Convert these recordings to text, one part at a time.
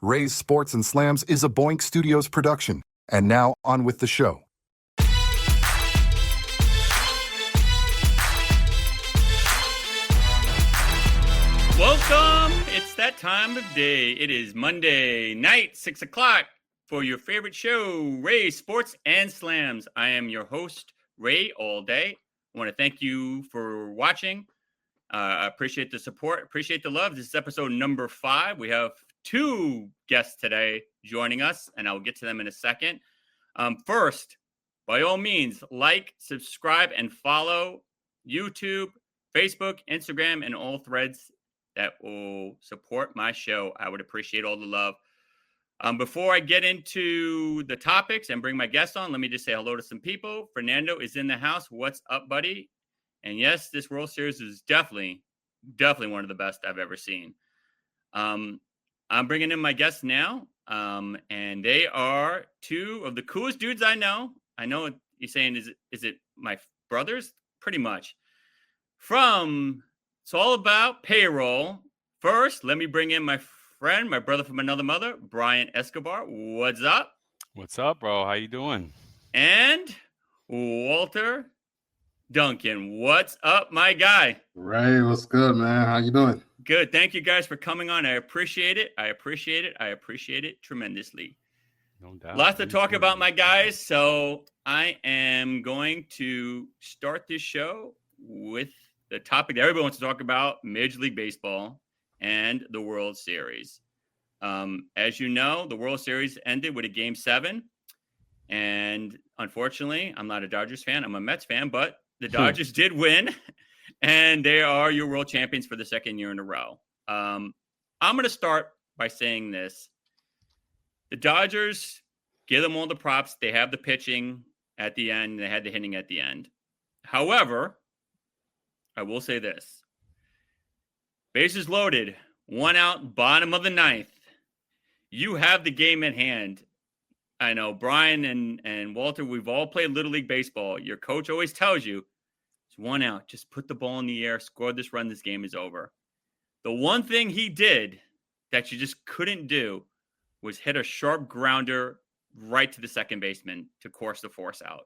Ray's Sports and Slams is a Boink Studios production. And now, on with the show. Welcome. It's that time of day. It is Monday night, 6 o'clock, for your favorite show, Ray Sports and Slams. I am your host, Ray All Day. I want to thank you for watching. I appreciate the support. Appreciate the love. This is episode number 5. We have 2 guests today joining us, and I'll get to them in a second. First, by all means, like, subscribe, and follow YouTube, Facebook, Instagram, and all threads that will support my show. I would appreciate all the love. Before I get into the topics and bring my guests on, let me just say hello to some people. Fernando is in the house. What's up, buddy? And yes, this World Series is definitely one of the best I've ever seen. I'm bringing in my guests now, and they are 2 of the coolest dudes I know. I know you're saying, is it my brothers? Pretty much. It's all about payroll. First, let me bring in my friend, my brother from another mother, Brian Escobar. What's up? What's up, bro? How you doing? And Walter Duncan. What's up, my guy? Ray, what's good, man? How you doing? Good. Thank you guys for coming on. I appreciate it. I appreciate it tremendously. No doubt. Lots to talk about, my guys. So I am going to start this show with the topic that everybody wants to talk about, Major League Baseball and the World Series. As you know, the World Series ended with a Game 7. And unfortunately, I'm not a Dodgers fan. I'm a Mets fan, but the Dodgers did win. And they are your world champions for the second year in a row. I'm going to start by saying this. The Dodgers, give them all the props. They have the pitching at the end. They had the hitting at the end. However, I will say this. Bases loaded. 1 out, bottom of the 9th. You have the game at hand. I know Brian and Walter, we've all played Little League Baseball. Your coach always tells you, 1 out. Just put the ball in the air, score this run, this game is over. The one thing he did that you just couldn't do was hit a sharp grounder right to the second baseman to force out.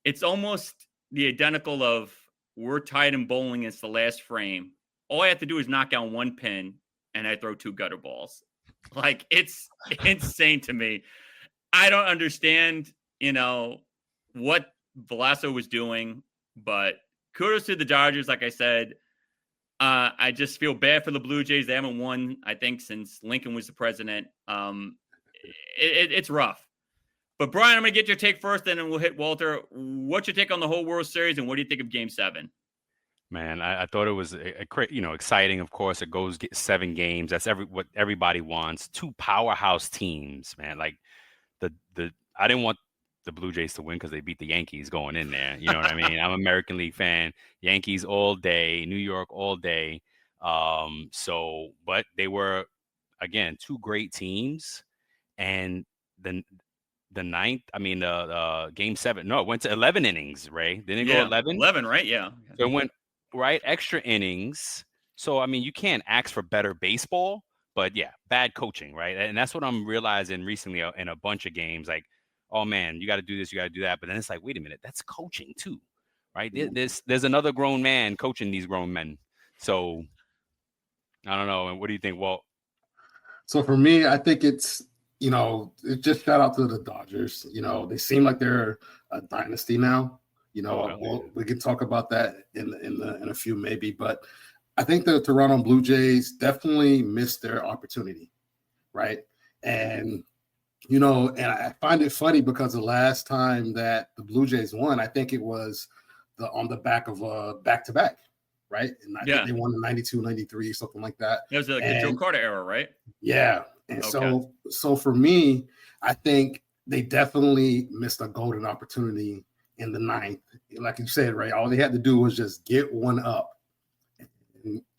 It's almost the identical of we're tied in bowling. It's the last frame. All I have to do is knock out 1 pin, and I throw 2 gutter balls. Like, it's insane to me. I don't understand, what Velasco was doing, but kudos to the Dodgers. Like I said, I just feel bad for the Blue Jays. They haven't won, I think, since Lincoln was the president. It's rough. But, Brian, I'm going to get your take first, and then we'll hit Walter. What's your take on the whole World Series, and what do you think of Game 7? Man, I thought it was exciting. Of course, it goes 7 games. That's what everybody wants. 2 powerhouse teams, man. Like I didn't want the Blue Jays to win because they beat the Yankees going in there. You know what I mean? I'm an American League fan. Yankees all day, New York all day. But they were, again, 2 great teams. And the 9th, Game 7. No, it went to 11 innings, Ray. Didn't it go 11? 11, right? Yeah. So it went, right, extra innings. So, you can't ask for better baseball. But, yeah, bad coaching, right? And that's what I'm realizing recently in a bunch of games. Like, oh, man, you got to do this, you got to do that. But then it's like, wait a minute, that's coaching too, right? There's another grown man coaching these grown men. So, I don't know. And what do you think, Walt? So, for me, I think it's, it just shout out to the Dodgers. They seem like they're a dynasty now. We can talk about that in a few maybe. But I think the Toronto Blue Jays definitely missed their opportunity, right? And and I find it funny because the last time that the Blue Jays won, I think it was on the back of a back-to-back, right? And I think they won in 92, 93, something like that. It was the Joe Carter era, right? Yeah. And so for me, I think they definitely missed a golden opportunity in the 9th. Like you said, Ray, all they had to do was just get 1 up.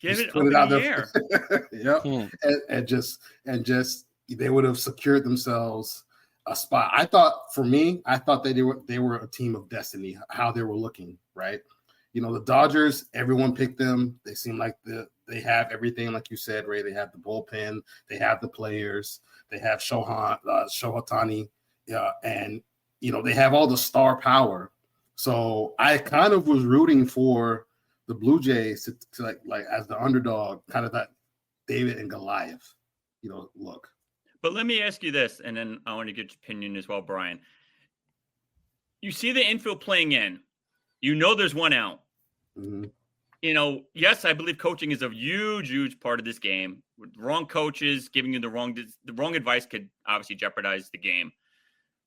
Give it up in the air. Yeah. And just they would have secured themselves a spot. For me, I thought that they were a team of destiny, how they were looking, right? The Dodgers, everyone picked them. They seem like they have everything, like you said, Ray. They have the bullpen, they have the players, they have Shohei, and they have all the star power. So I kind of was rooting for the Blue Jays to like as the underdog, kind of that David and Goliath, look. But let me ask you this, and then I want to get your opinion as well, Brian. You see the infield playing in. There's one out. Mm-hmm. Yes, I believe coaching is a huge, huge part of this game. Wrong coaches giving you the wrong advice could obviously jeopardize the game.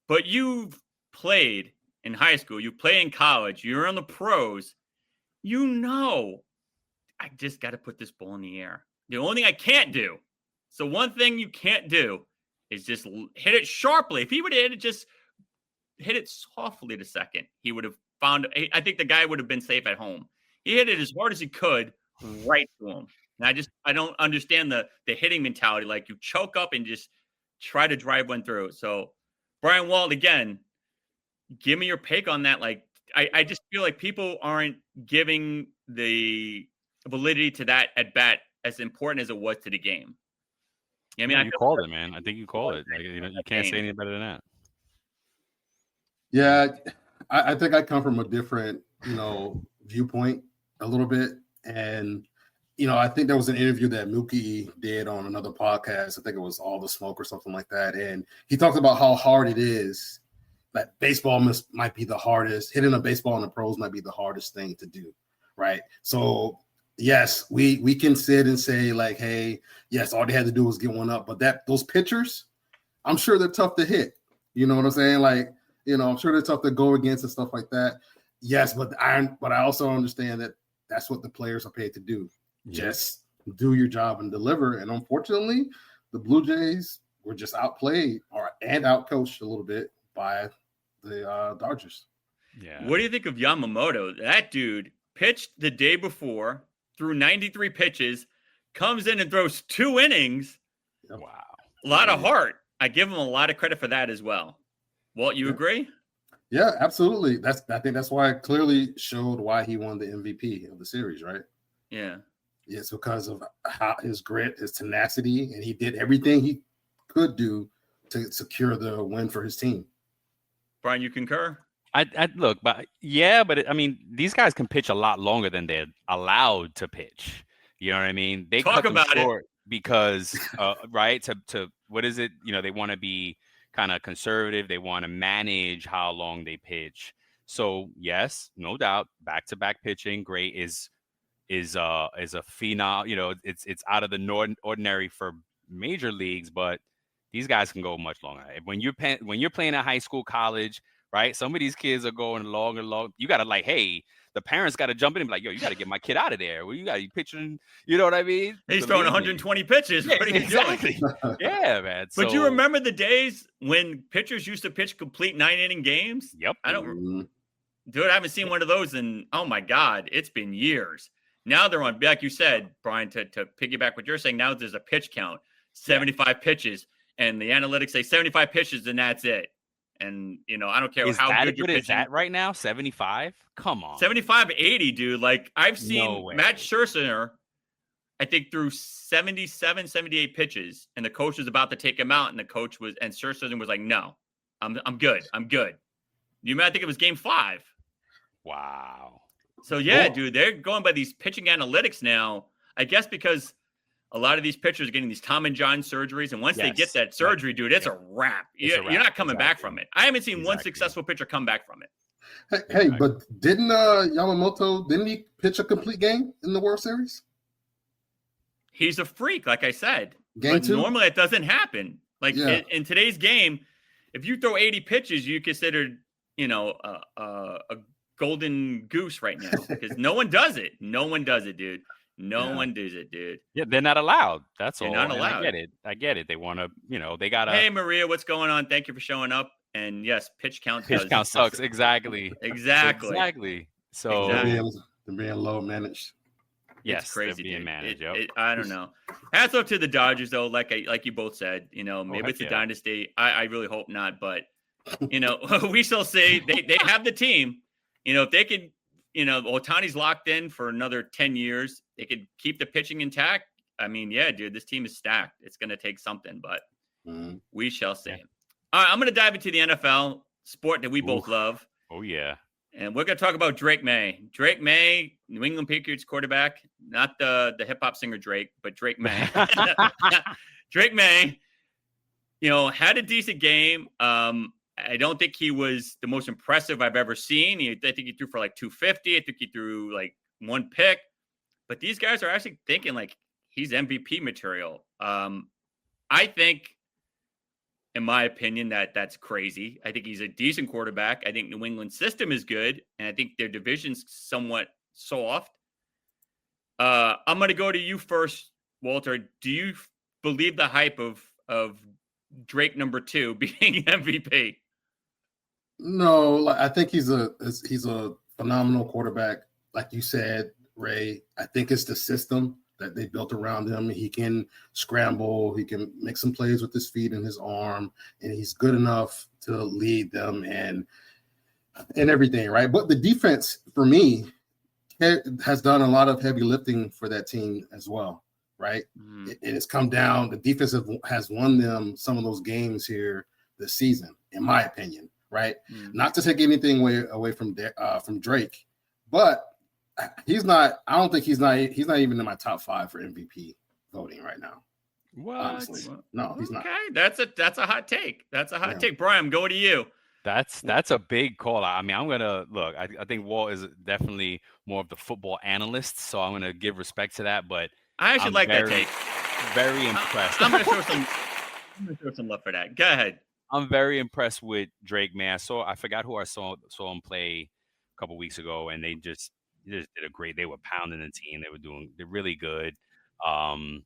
But you've played in high school, you play in college, you're on the pros. I just got to put this ball in the air. The only thing I can't do. So one thing you can't do is just hit it sharply. If he would have hit it softly to second, he would have found. I think the guy would have been safe at home. He hit it as hard as he could, right to him. And I don't understand the hitting mentality. Like you choke up and just try to drive one through. So Brian Walt, again, give me your take on that. Like I just feel like people aren't giving the validity to that at bat as important as it was to the game. I mean, you called it, man. I think you called it. Like, you can't say any better than that. Yeah, I think I come from a different, viewpoint a little bit. And, I think there was an interview that Mookie did on another podcast. I think it was All the Smoke or something like that. And he talked about how hard it is. That baseball might be the hardest. Hitting a baseball in the pros might be the hardest thing to do, right? So, yes, we can sit and say, like, hey, yes, all they had to do was get one up. But those pitchers, I'm sure they're tough to hit. You know what I'm saying? Like, I'm sure they're tough to go against and stuff like that. Yes, but I also understand that that's what the players are paid to do. Just do your job and deliver. And unfortunately, the Blue Jays were just outplayed and outcoached a little bit by the Dodgers. Yeah. What do you think of Yamamoto? That dude pitched the day before, threw 93 pitches, comes in and throws 2 innings. Wow. A lot of heart. I give him a lot of credit for that as well. Walt, you agree? Yeah, absolutely. I think that's why it clearly showed why he won the MVP of the series, right? Yeah. It's because of how his grit, his tenacity, and he did everything he could do to secure the win for his team. Brian, you concur? I look, but yeah, but I mean, these guys can pitch a lot longer than they're allowed to pitch. You know what I mean? They Talk cut them about short because, right? To what is it? They want to be kind of conservative. They want to manage how long they pitch. So yes, no doubt, back-to-back pitching, great is a phenom. It's out of the ordinary for major leagues, but these guys can go much longer. When you're playing at high school, college, right? Some of these kids are going long. You got to hey, the parents got to jump in and be like, yo, you got to get my kid out of there. Well, you got to be pitching, you know what I mean? He's throwing 120 pitches. Yeah, what are you exactly. doing? Yeah, man. But you remember the days when pitchers used to pitch complete 9-inning games? Yep. Dude, I haven't seen one of those in, oh my God, it's been years. Now they're on, like you said, Brian, to piggyback what you're saying, now there's a pitch count, 75 pitches, and the analytics say 75 pitches, and that's it. And, I don't care how good you're pitching. Is that right now? 75? Come on. 75, 80, dude. Like, I've seen Matt Scherzer, I think, threw 77, 78 pitches, and the coach was about to take him out, and Scherzer was like, no, I'm good. I'm good. I think it was game 5. Wow. So, yeah, dude, they're going by these pitching analytics now, I guess because a lot of these pitchers are getting these Tom and John surgeries, and once they get that surgery, dude, it's a wrap. You're not coming back from it. I haven't seen one successful pitcher come back from it. Hey, but didn't he pitch a complete game in the World Series? He's a freak, like I said. Game 2? Normally it doesn't happen. Like in today's game, if you throw 80 pitches, you considered, a golden goose right now because no one does it. No one does it, dude. No one does it, dude. Yeah, they're not allowed. That's all. They're not allowed. I get it. They want to, they got to. Hey, Maria, what's going on? Thank you for showing up. And yes, pitch count sucks. Exactly. So they're being low managed. Yes, it's crazy, they're being managed. I don't know. Hats off to the Dodgers, though. Like you both said, maybe it's a dynasty. I really hope not, but we shall see. They have the team. If they could Ohtani's locked in for another 10 years. They could keep the pitching intact. I mean, yeah, dude, this team is stacked. It's going to take something, but we shall see. Yeah. All right, I'm going to dive into the NFL, sport that we both love. Oh, yeah. And we're going to talk about Drake Maye. Drake Maye, New England Patriots quarterback, not the hip-hop singer Drake, but Drake Maye. Drake Maye, had a decent game. I don't think he was the most impressive I've ever seen. I think he threw for like 250. I think he threw like one pick. But these guys are actually thinking like he's MVP material. I think, in my opinion, that's crazy. I think he's a decent quarterback. I think New England's system is good, and I think their division's somewhat soft. I'm going to go to you first, Walter. Do you believe the hype of Drake number 2 being MVP? No, I think he's a phenomenal quarterback. Like you said, Ray, I think it's the system that they built around him. He can scramble, he can make some plays with his feet and his arm, and he's good enough to lead them and everything, right? But the defense, for me, has done a lot of heavy lifting for that team as well, right? And it's come down. The defense has won them some of those games here this season, in my opinion, right? Not to take anything away from Drake, but he's not. I don't think he's not even in my top 5 for MVP voting right now. What? Honestly, no, he's not. Okay, that's a hot take. That's a hot take. Brian, go to you. That's a big call. I mean, I'm gonna look. I think Walt is definitely more of the football analyst, so I'm gonna give respect to that. But I actually like that take. Very impressed. I'm gonna show some love for that. Go ahead. I'm very impressed with Drake, man. I forgot who I saw him play a couple weeks ago, and they just did a great. They were pounding the team. They're really good. I'm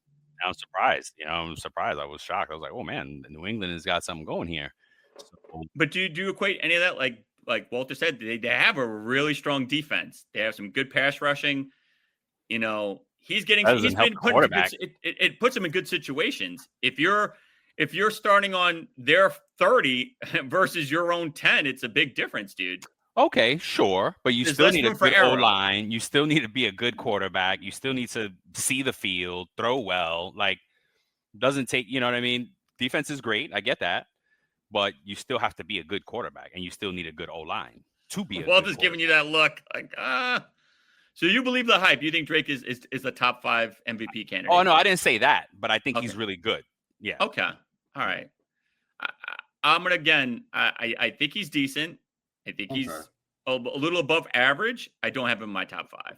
surprised. I'm surprised. I was shocked. I was like, oh man, New England has got something going here. So, but do you equate any of that? Like Walter said, they have a really strong defense. They have some good pass rushing. He's been put it puts him in good situations. If you're starting on their 30 versus your own 10, it's a big difference, dude. Okay, sure, but you still need a good O-line. You still need to be a good quarterback. You still need to see the field, throw well. Like, doesn't take, you know what I mean? Defense is great. I get that. But you still have to be a good quarterback, and you still need a good O-line to be a Walt is giving you that look like, So you believe the hype. You think Drake is the top 5 MVP candidate? Oh, no, I didn't say that, but I think he's really good. Yeah. Okay. All right. I'm going to, again, I think he's decent. I think he's a little above average. I don't have him in my top 5.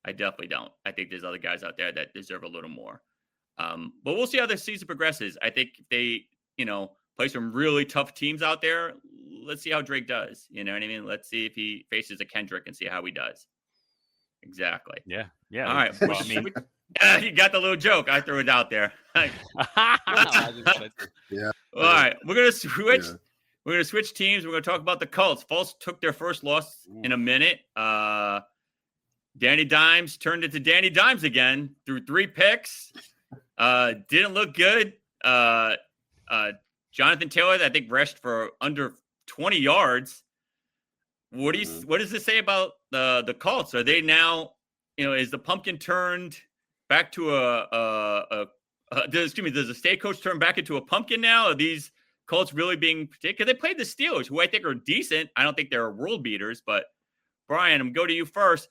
I definitely don't. I think there's other guys out there that deserve a little more. But we'll see how the season progresses. I think if they, play some really tough teams out there, let's see how Drake does. You know what I mean? Let's see if he faces a Kendrick and see how he does. Exactly. Yeah. All right. Well, you got the little joke. I threw it out there. Yeah. All right. We're going to switch. Yeah. We're going to switch teams. We're going to talk about the Colts. Colts took their first loss in a minute. Danny Dimes turned into Danny Dimes again, threw 3 picks. Didn't look good. Jonathan Taylor, I think, rushed for under 20 yards. What does this say about the Colts? Are they now, is the pumpkin turned back to does the state coach turn back into a pumpkin now? Are these Colts really being particular? They played the Steelers, who I think are decent. I don't think they're world beaters, but Brian, I'm going to go to you first.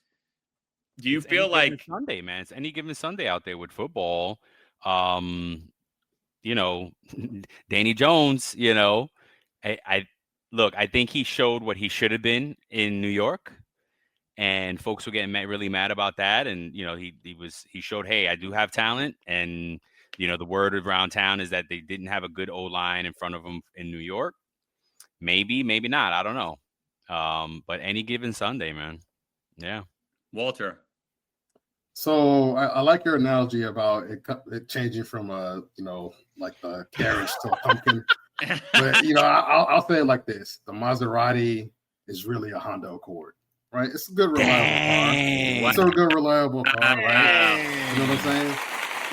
Do you feel like Sunday, man? It's any given Sunday out there with football. Danny Jones, I think he showed what he should have been in New York, and folks were getting really mad about that. And, he showed, hey, I do have talent. And, the word around town is that they didn't have a good O-line in front of them in New York. Maybe not. I don't know. But any given Sunday, man. Yeah. Walter. So I like your analogy about it changing from like the carriage to a pumpkin. But I'll say it like this: the Maserati is really a Honda Accord, right? It's a good reliable car. It's a good reliable car, right? You know what I'm saying?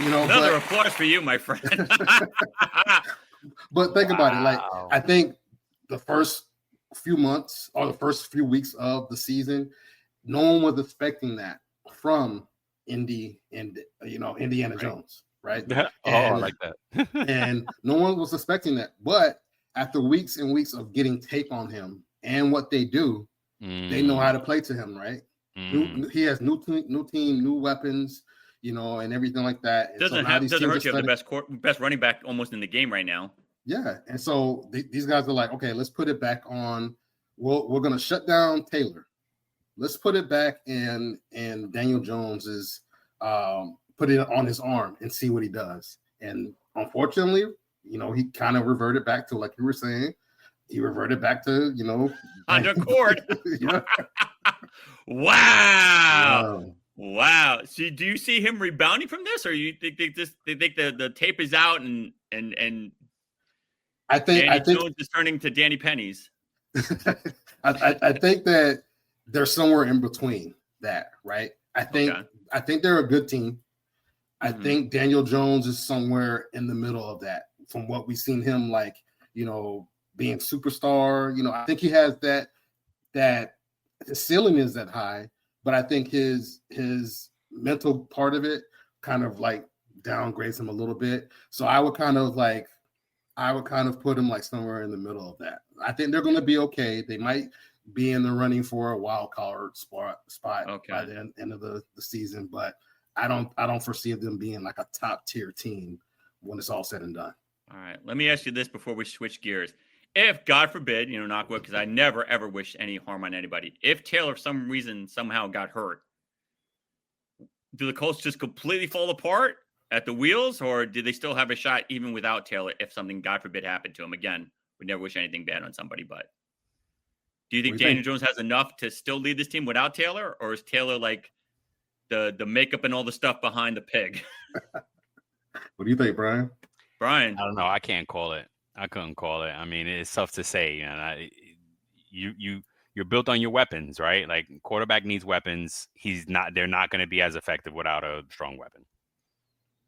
Another applause for you, my friend. But think about it. Like, I think the first few months or the first few weeks of the season, no one was expecting that from Indy and Indiana Jones, right? I like that. And no one was expecting that. But after weeks and weeks of getting tape on him and what they do, they know how to play to him, right? He has new team, new weapons, and everything like that. And doesn't hurt you have the best running back almost in the game right now. Yeah, and so these guys are like, okay, let's put it back on. We're gonna shut down Taylor. Let's put it back in Daniel Jones is put it on his arm and see what he does. And unfortunately, he kind of reverted back to, like you were saying, he reverted back to, under cord. Wow. Wow. So do you see him rebounding from this, or you think they think the tape is out and I think Jones is turning to Danny Pennies? I think that they're somewhere in between that, right? I think they're a good team. I think Daniel Jones is somewhere in the middle of that. From what we've seen him, like, being superstar, I think he has that the ceiling is that high, but I think his mental part of it kind of like downgrades him a little bit. So I would kind of put him like somewhere in the middle of that. I think they're going to be okay. They might be in the running for a wild card spot by the end of the season, but I don't foresee them being like a top tier team when it's all said and done. All right, let me ask you this before we switch gears. If, God forbid, knock wood, because I never, ever wish any harm on anybody. If Taylor, for some reason, somehow got hurt, do the Colts just completely fall apart at the wheels, or do they still have a shot even without Taylor if something, God forbid, happened to him? Again, we never wish anything bad on somebody, but do you think Daniel Jones has enough to still lead this team without Taylor, or is Taylor like the makeup and all the stuff behind the pig? What do you think, Brian? I don't know. I can't call it. I couldn't call it. I mean, it's tough to say. You're built on your weapons, right? Like, quarterback needs weapons. They're not going to be as effective without a strong weapon.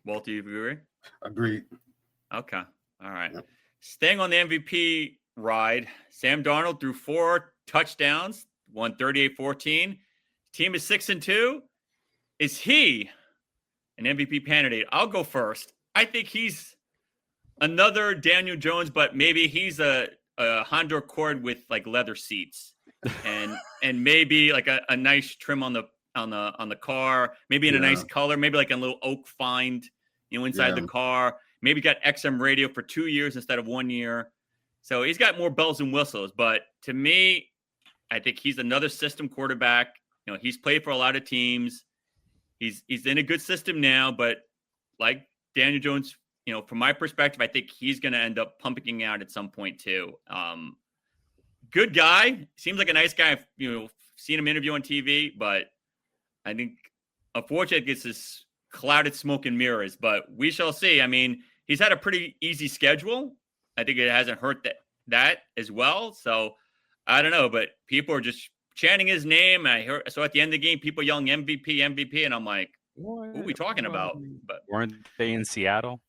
Walt, do you agree? Agreed. Okay. All right. Yep. Staying on the MVP ride, Sam Darnold threw 4 touchdowns, won 38-14. Team is 6-2. Is he an MVP candidate? I'll go first. I think he's another Daniel Jones, but maybe he's a Honda Accord with like leather seats and maybe like a nice trim on the car, maybe in a nice color, maybe like a little oak find, inside the car. Maybe got XM radio for 2 years instead of 1 year. So he's got more bells and whistles. But to me, I think he's another system quarterback. He's played for a lot of teams. He's in a good system now, but like Daniel Jones, from my perspective, I think he's going to end up pumping out at some point too. Good guy. Seems like a nice guy. I've, seen him interview on TV, but I think unfortunately it's this clouded smoke and mirrors, but we shall see. I mean, he's had a pretty easy schedule. I think it hasn't hurt that as well. So I don't know, but people are just chanting his name. So at the end of the game, people yelling MVP, and I'm like, what are we talking about? But weren't they in Seattle?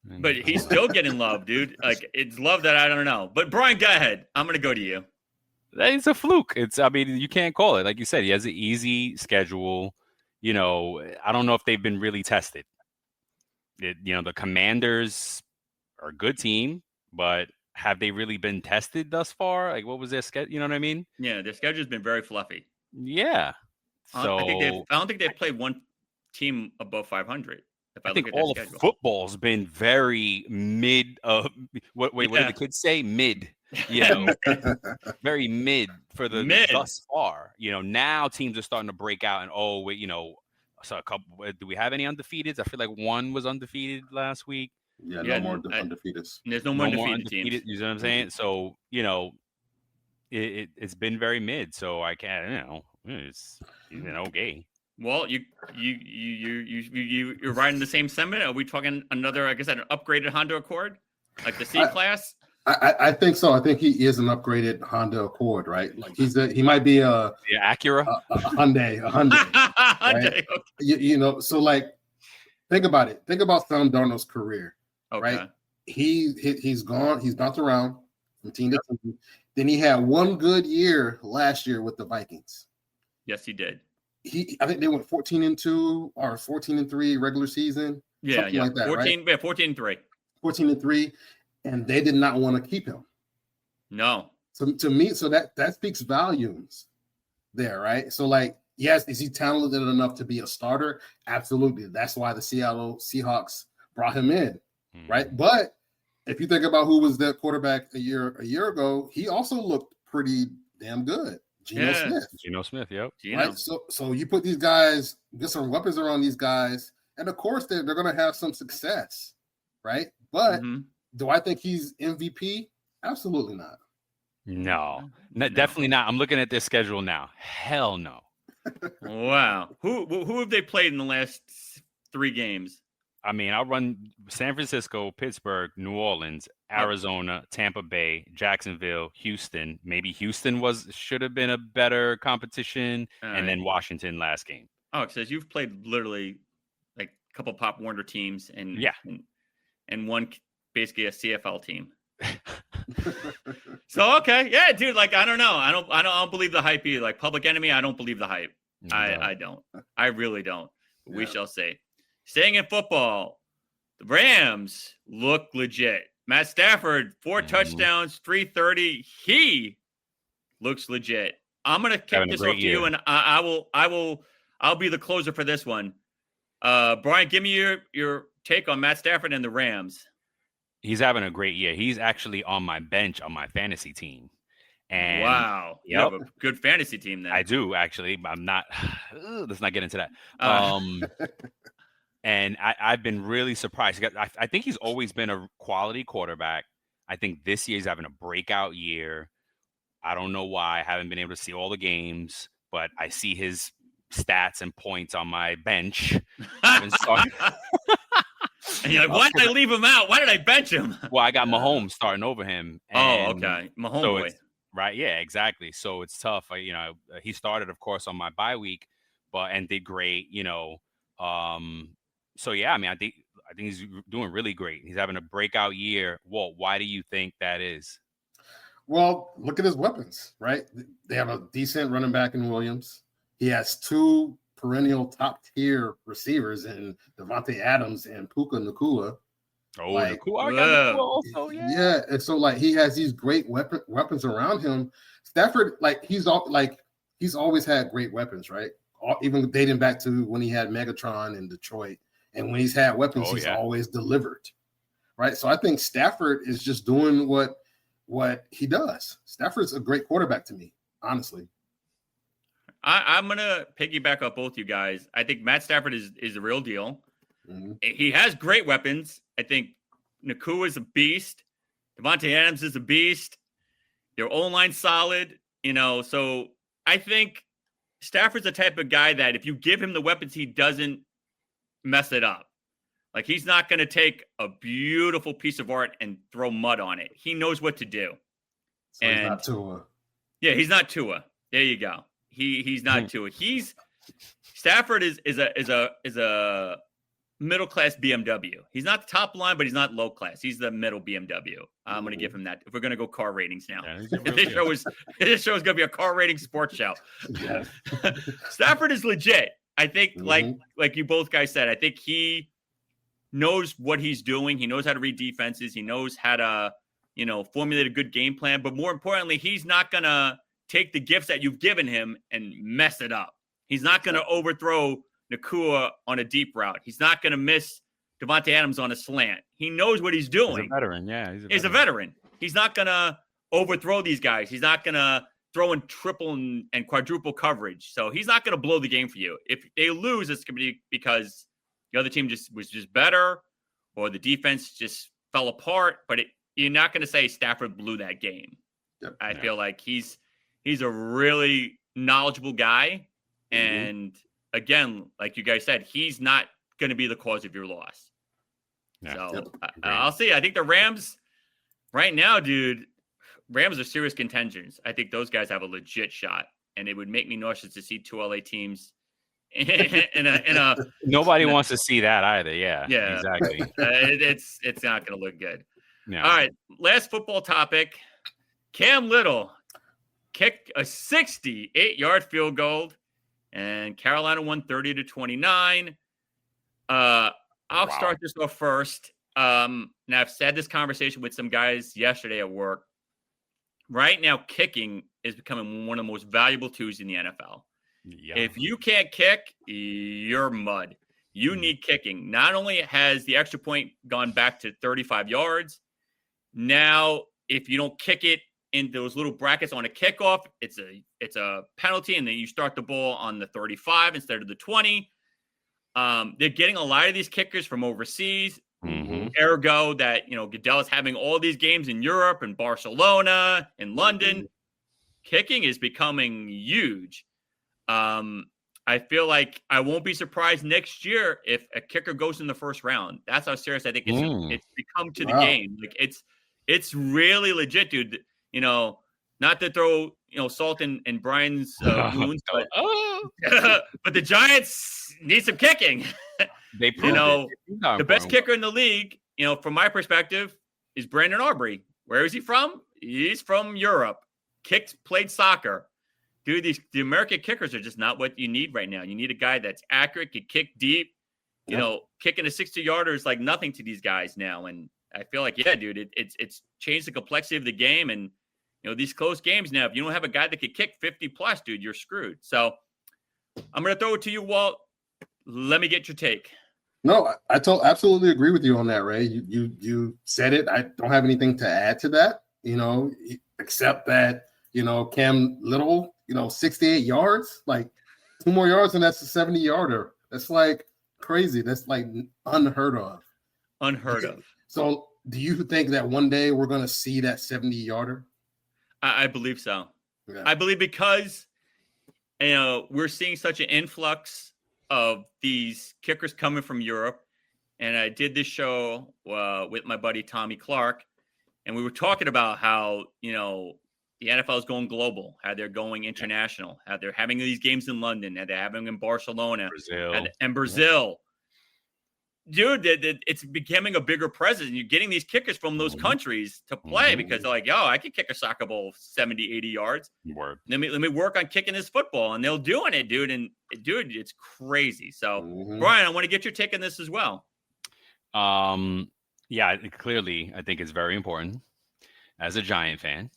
But he's still getting love, dude. Like, it's love that I don't know. But Brian, go ahead. I'm gonna go to you. It's a fluke. You can't call it. Like you said, he has an easy schedule. I don't know if they've been really tested. The Commanders are a good team, but have they really been tested thus far? Like, what was their schedule? You know what I mean? Yeah, their schedule's been very fluffy. Yeah. So I don't think they've played one team above 500. I think all of football's been very mid. What did the kids say? Mid. Very mid for the thus far. Now teams are starting to break out, and so a couple. Do we have any undefeateds? I feel like one was undefeated last week. Yeah, no more undefeateds. There's no more undefeated teams. You know what I'm saying? So it's been very mid. So I can't. It's okay. Well, you're riding the same sentiment. Are we talking another, I guess, an upgraded Honda Accord, like the C class? I think so. I think he is an upgraded Honda Accord, right? Like he might be a Acura, a Hyundai, right? Okay. So like, think about it. Think about Sam Darnold's career, right? He's gone. He's bounced around from team to team. Then he had one good year last year with the Vikings. Yes, he did. I think they went 14-2 or 14-3 regular season. Yeah, something like that, 14, right? 14-3. 14-3, and they did not want to keep him. No. So to me, so that speaks volumes there, right? So like, yes, is he talented enough to be a starter? Absolutely. That's why the Seattle Seahawks brought him in, right? But if you think about who was their quarterback a year ago, he also looked pretty damn good. Geno Smith, yep. Right. So you put these guys, get some weapons around these guys, and of course they're going to have some success, right? But do I think he's MVP? Absolutely not. No, definitely not. I'm looking at their schedule now. Hell no. Wow. Who have they played in the last 3 games? I mean, I'll run San Francisco, Pittsburgh, New Orleans, Arizona, Tampa Bay, Jacksonville, Houston. Maybe Houston should have been a better competition, and then Washington last game. Oh, it says you've played literally like a couple Pop Warner teams and one basically a CFL team. So okay, yeah, dude. Like I don't know. I don't believe the hype either. Like Public Enemy, I don't believe the hype. No. I don't. I really don't. But we shall see. Staying in football, the Rams look legit. Matt Stafford, 4 touchdowns, 330. He looks legit. I'm gonna kick this off to you, and I'll be the closer for this one. Brian, give me your take on Matt Stafford and the Rams. He's having a great year. He's actually on my bench on my fantasy team. And wow, you have a good fantasy team then. I do actually. I'm not. Let's not get into that. And I've been really surprised. I think he's always been a quality quarterback. I think this year he's having a breakout year. I don't know why. I haven't been able to see all the games, but I see his stats and points on my bench. And you're like, why did I leave him out? Why did I bench him? Well, I got Mahomes starting over him. Okay. Mahomes boy. Right. Yeah, exactly. So it's tough. He started, of course, on my bye week, and did great, So yeah, I mean, I think he's doing really great. He's having a breakout year. Walt, why do you think that is? Well, look at his weapons, right? They have a decent running back in Williams. He has 2 perennial top-tier receivers in Devontae Adams and Puka Nacua. Oh, Nacua also, yeah. Yeah, and so like he has these great weapons around him. Stafford, he's always had great weapons, right? Even dating back to when he had Megatron in Detroit. And when he's had weapons, he's always delivered, right? So I think Stafford is just doing what he does. Stafford's a great quarterback to me, honestly. I'm going to piggyback off both you guys. I think Matt Stafford is the real deal. He has great weapons. I think Nacua is a beast. Devontae Adams is a beast. Their O-line's solid, So I think Stafford's the type of guy that if you give him the weapons, he doesn't mess it up. Like he's not going to take a beautiful piece of art and throw mud on it. He knows what to do. So he's not Tua. Yeah, he's not Tua. There you go. He's not Tua. Stafford is a middle class BMW. He's not the top line, but he's not low class. He's the middle BMW. I'm going to give him that. If we're going to go car ratings now, this show is going to be a car rating sports show. Yeah. Stafford is legit. I think, like you both guys said, I think he knows what he's doing. He knows how to read defenses. He knows how to, formulate a good game plan. But more importantly, he's not going to take the gifts that you've given him and mess it up. He's not going to overthrow Nacua on a deep route. He's not going to miss Devontae Adams on a slant. He knows what he's doing. He's a veteran, yeah. He's a veteran. He's not going to overthrow these guys. He's not going to throw in triple and quadruple coverage. So he's not going to blow the game for you. If they lose, it's going to be because the other team was just better or the defense just fell apart. But you're not going to say Stafford blew that game. Yep. I feel like he's a really knowledgeable guy. And again, like you guys said, he's not going to be the cause of your loss. Yeah. So I'll see. I think the Rams right now, dude, Rams are serious contentions. I think those guys have a legit shot, and it would make me nauseous to see 2 LA teams in a Nobody wants to see that either. Yeah, exactly. It's not going to look good. No. All right, last football topic. Cam Little kicked a 68-yard field goal and Carolina won 30-29. I'll start this off first. Now, I've had this conversation with some guys yesterday at work. Right now, kicking is becoming one of the most valuable tools in the NFL. Yeah. If you can't kick, you're mud. You need kicking. Not only has the extra point gone back to 35 yards, now if you don't kick it in those little brackets on a kickoff, it's a penalty, and then you start the ball on the 35 instead of the 20. They're getting a lot of these kickers from overseas. Ergo, that Goodell is having all these games in Europe and Barcelona and London. Kicking is becoming huge. I feel like I won't be surprised next year if a kicker goes in the first round. That's how serious I think it's become to the game. Like it's really legit, dude. Not to throw salt in Brian's wounds, but the Giants need some kicking. They proved the best kicker in the league, from my perspective, is Brandon Aubrey. Where is he from? He's from Europe. Played soccer. Dude, the American kickers are just not what you need right now. You need a guy that's accurate, can kick deep. Kicking a 60-yarder is like nothing to these guys now. And I feel like, yeah, dude, it's changed the complexity of the game. And these close games now, if you don't have a guy that could kick 50 plus, dude, you're screwed. So I'm going to throw it to you, Walt. Let me get your take. No, I absolutely agree with you on that, Ray. You said it. I don't have anything to add to that, except that, Cam Little, 68 yards, like 2 more yards, and that's a 70-yarder. That's like crazy. That's like unheard of. Unheard of. So do you think that one day we're going to see that 70-yarder? I believe so. Yeah. I believe because, we're seeing such an influx of these kickers coming from Europe. And I did this show with my buddy Tommy Clark, and we were talking about how, the NFL is going global, how they're going international, how they're having these games in London, how they're having them in Barcelona, Brazil. Dude, it's becoming a bigger presence. You're getting these kickers from those countries to play because they're like, I can kick a soccer ball 70, 80 yards. Word. Let me work on kicking this football, and they're doing it, dude. And dude, it's crazy. So, Brian, I want to get your take on this as well. Yeah, clearly, I think it's very important as a Giant fan.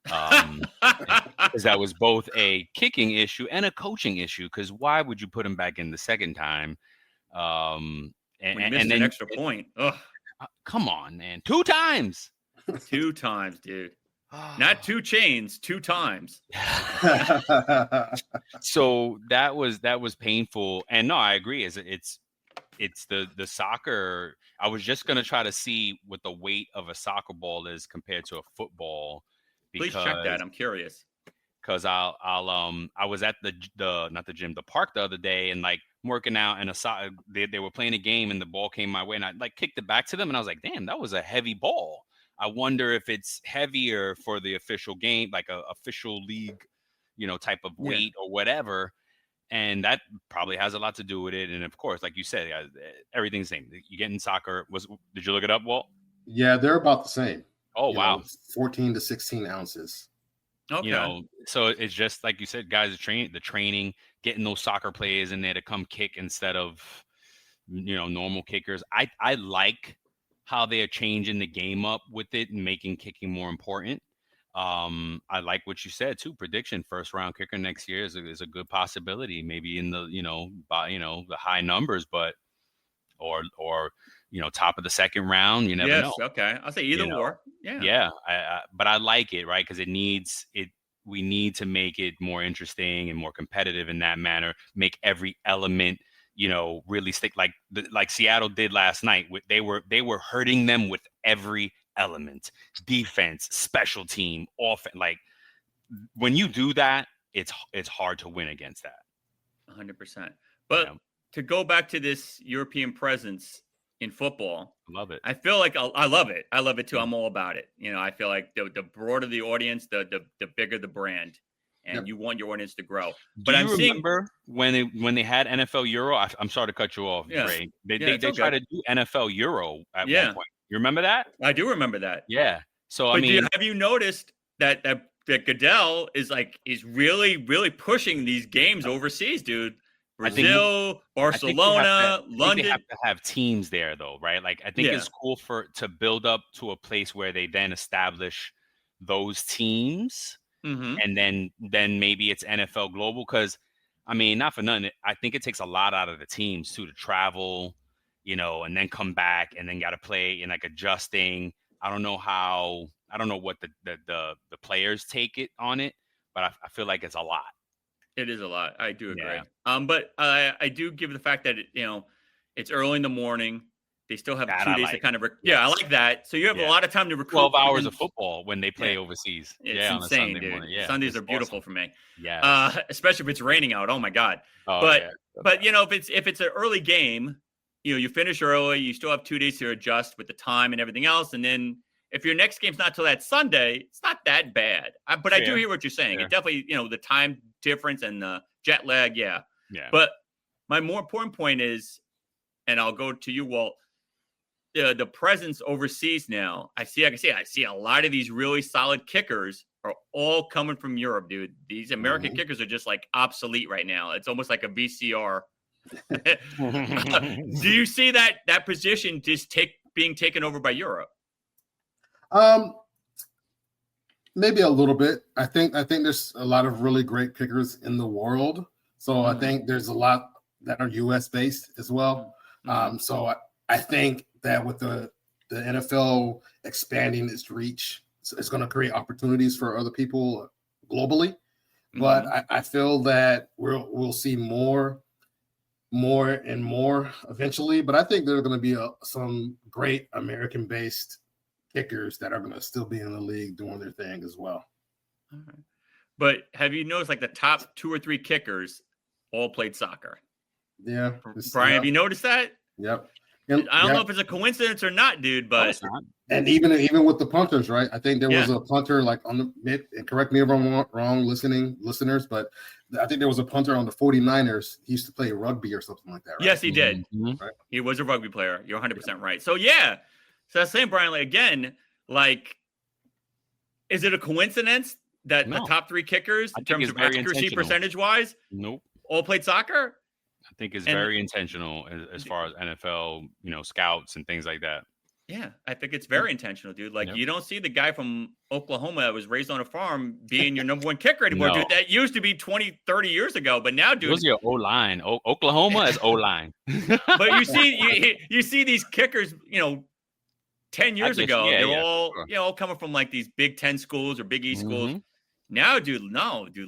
Because that was both a kicking issue and a coaching issue. Because why would you put him back in the second time? And then an extra point. Ugh. Come on, man. 2 times. 2 times, dude. Not 2 chains, 2 times. So that was painful. And no, I agree. It's the soccer. I was just gonna try to see what the weight of a soccer ball is compared to a football. Please check that. I'm curious. Because I was at not the gym, the park the other day, and like working out, and they were playing a game, and the ball came my way, and I like kicked it back to them, and I was like, damn, that was a heavy ball. I wonder if it's heavier for the official game, like a official league, type of weight or whatever. And that probably has a lot to do with it. And of course, like you said, everything's the same. You get in soccer. Did you look it up, Walt? Yeah, they're about the same. Oh, wow. 14 to 16 ounces. Okay. So it's just like you said, guys, the training, getting those soccer players in there to come kick instead of, normal kickers. I like how they are changing the game up with it and making kicking more important. I like what you said too. Prediction: first round kicker next year is a good possibility. Maybe in the the high numbers, but or top of the second round. You never know. Okay, I'll say either or. Yeah. But I like it, right? Because we need to make it more interesting and more competitive in that manner. Make every element, really stick like Seattle did last night. They were hurting them with every element: defense, special team, offense. Like when you do that, it's hard to win against that. 100%. But to go back to this European presence in football, I love it. I feel like I love it. I love it too. I'm all about it. I feel like the broader the audience, the bigger the brand, and you want your audience to grow. But I'm remember when they had NFL Euro. I'm sorry to cut you off, Ray. They tried to do NFL Euro at one point. You remember that? I do remember that. Yeah. So but have you noticed that that Goodell is really, really pushing these games overseas, dude. Brazil, Barcelona, London. They have to have teams there, though, right? Like, I think it's cool to build up to a place where they then establish those teams, and then maybe it's NFL Global. Because, I mean, not for nothing, I think it takes a lot out of the teams too to travel, and then come back and then got to play and like adjusting. I don't know what the players take it on it, but I feel like it's a lot. It is a lot. I do agree. But I do give the fact that it's early in the morning. They still have 2 days to kind of I like that. So you have a lot of time to recruit. 12 hours of football when they play overseas. It's insane, on a Sunday dude. morning. Yeah, Sundays are beautiful for me. Yeah. Especially if it's raining out. Oh my God. But if it's an early game, you finish early, you still have 2 days to adjust with the time and everything else, and then if your next game's not till that Sunday, it's not that bad. But I do hear what you're saying. It definitely, the time difference and the jet lag, yeah. But my more important point is, and I'll go to you, Walt, the presence overseas now. I see a lot of these really solid kickers are all coming from Europe, dude. These American kickers are just like obsolete right now. It's almost like a VCR. Do you see that position just being taken over by Europe? Maybe a little bit. I think there's a lot of really great kickers in the world. So I think there's a lot that are US based as well. So I think that with the NFL expanding its reach, it's going to create opportunities for other people globally. But I feel that we'll see more and more eventually. But I think there are going to be some great American based kickers that are going to still be in the league doing their thing as well. All right. But have you noticed like the top 2 or 3 kickers all played soccer? Yeah. Brian, have you noticed that? Yep. I don't know if it's a coincidence or not, dude, but and even with the punters, right? I think there was a punter like on the mid, and correct me if I'm wrong, listeners, but I think there was a punter on the 49ers. He used to play rugby or something like that, right? Yes, he did. Right? He was a rugby player. You're 100% right. So yeah. So that's saying, Brian, is it a coincidence that the top 3 kickers, in terms of accuracy percentage-wise, all played soccer? I think it's very intentional as far as NFL, scouts and things like that. Yeah, I think it's very intentional, dude. You don't see the guy from Oklahoma that was raised on a farm being your number 1 kicker anymore, dude. That used to be 20, 30 years ago, but now, dude. What's your O-line? Oklahoma is O-line. But you see these kickers, 10 years ago, they're all coming from like these Big 10 schools or Big East schools. Now, dude,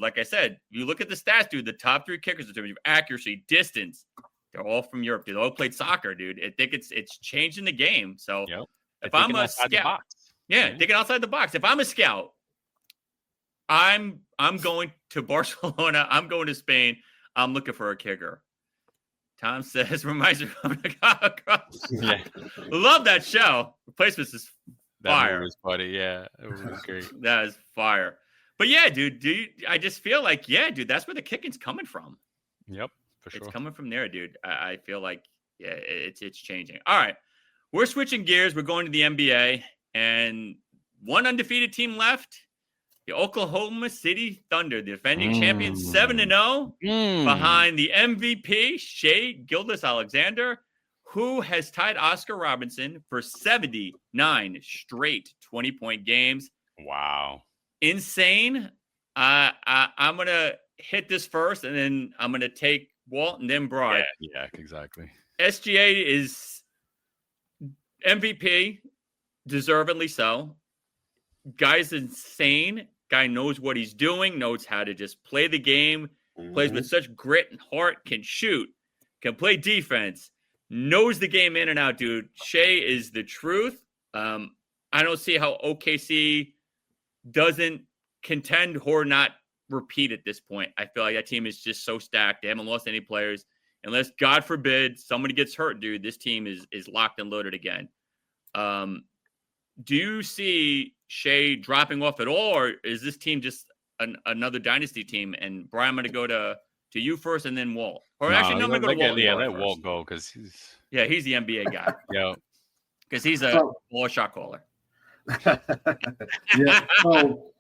like I said, you look at the stats, dude, the top 3 kickers in terms of accuracy, distance, they're all from Europe, dude. They all played soccer, dude. I think it's changing the game. So if I'm a scout, thinking outside the box. If I'm a scout, I'm going to Barcelona. I'm going to Spain. I'm looking for a kicker. Tom says, reminds me of love that show. Replacements is fire. That was funny. Yeah, it was great. That is fire. But yeah, dude, I just feel like, dude, that's where the kicking's coming from. Yep, for sure. It's coming from there, dude. I feel like, it's changing. All right, we're switching gears. We're going to the NBA, and one undefeated team left. The Oklahoma City Thunder, the defending champions, 7-0, behind the MVP, Shai Gilgeous-Alexander, who has tied Oscar Robertson for 79 straight 20-point games. Wow. Insane. I'm going to hit this first, and then I'm going to take Walt and then Brian. Yeah, exactly. SGA is MVP, deservedly so. Guy's insane. Guy knows what he's doing, knows how to just play the game, plays with such grit and heart, can shoot, can play defense, knows the game in and out, dude. Shai is the truth. I don't see how OKC doesn't contend or not repeat at this point. I feel like that team is just so stacked. They haven't lost any players. Unless, God forbid, somebody gets hurt, dude, this team is locked and loaded again. Do you see Shai dropping off at all, or is this team just another dynasty team? And Brian, I'm going to go to you first, and then Walt. Or I'm going to go to Walt. Let Walt go because he's the NBA guy. Because he's a shot caller. So